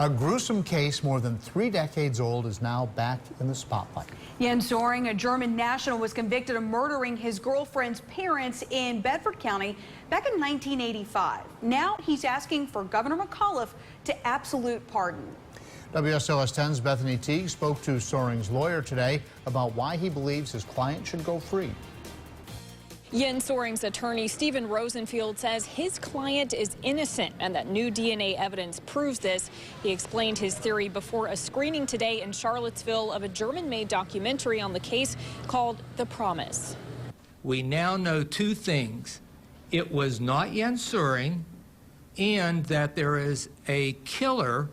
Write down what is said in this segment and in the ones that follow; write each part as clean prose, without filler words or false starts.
A gruesome case more than 3 decades old is now back in the spotlight. Jens Soering, a German national, was convicted of murdering his girlfriend's parents in Bedford County back in 1985. Now he's asking for Governor McAuliffe to absolute pardon. WSLS 10's Bethany Teague spoke to Soering's lawyer today about why he believes his client should go free. Jens Soering's attorney, Stephen Rosenfield, says his client is innocent and that new DNA evidence proves this. He explained his theory before a screening today in Charlottesville of a German-made documentary on the case called The Promise. We now know 2 things. It was not Jens Soering, and that there is a killer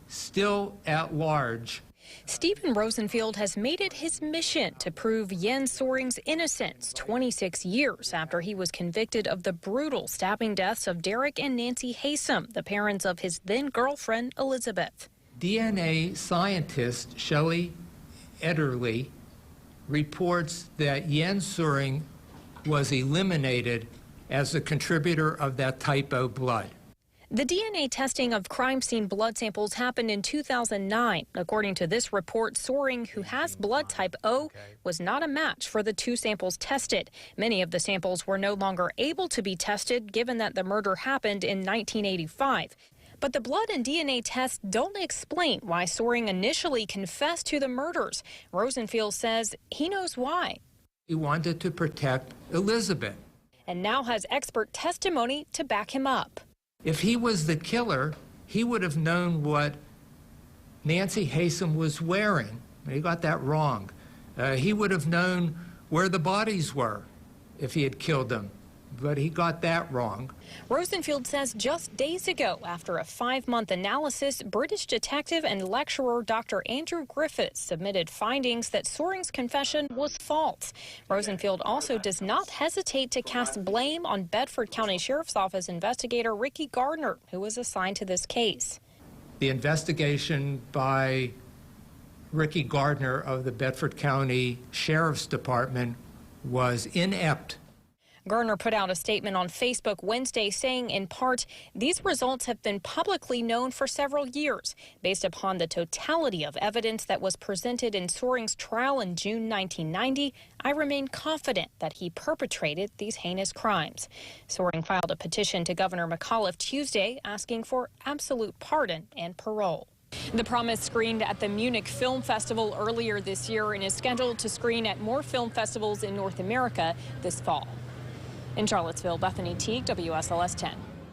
still at large. Stephen Rosenfield has made it his mission to prove Jens Soering's innocence 26 years after he was convicted of the brutal stabbing deaths of Derek and Nancy Haysom, the parents of his then-girlfriend Elizabeth. DNA scientist Shelley Ederle reports that Jens Soering was eliminated as a contributor of that type O blood. The DNA testing of crime scene blood samples happened in 2009. According to this report, Soering, who has blood type O, was not a match for the 2 samples tested. Many of the samples were no longer able to be tested, given that the murder happened in 1985. But the blood and DNA tests don't explain why Soering initially confessed to the murders. Rosenfield says he knows why. He wanted to protect Elizabeth. And now has expert testimony to back him up. If he was the killer, he would have known what Nancy Haysom was wearing. He got that wrong. He would have known where the bodies were if he had killed them, but he got that wrong. Rosenfield says just days ago, after a 5-month analysis, British detective and lecturer Dr. Andrew Griffiths submitted findings that Soering's confession was false. Rosenfield also does not hesitate to cast blame on Bedford County Sheriff's Office investigator Ricky Gardner, who was assigned to this case. The investigation by Ricky Gardner of the Bedford County Sheriff's Department was inept. Gardner put out a statement on Facebook Wednesday saying, in part, these results have been publicly known for several years. Based upon the totality of evidence that was presented in Soering's trial in June 1990, I remain confident that he perpetrated these heinous crimes. Soering filed a petition to Governor McAuliffe Tuesday asking for absolute pardon and parole. The Promise screened at the Munich Film Festival earlier this year and is scheduled to screen at more film festivals in North America this fall. In Charlottesville, Bethany Teague, WSLS 10.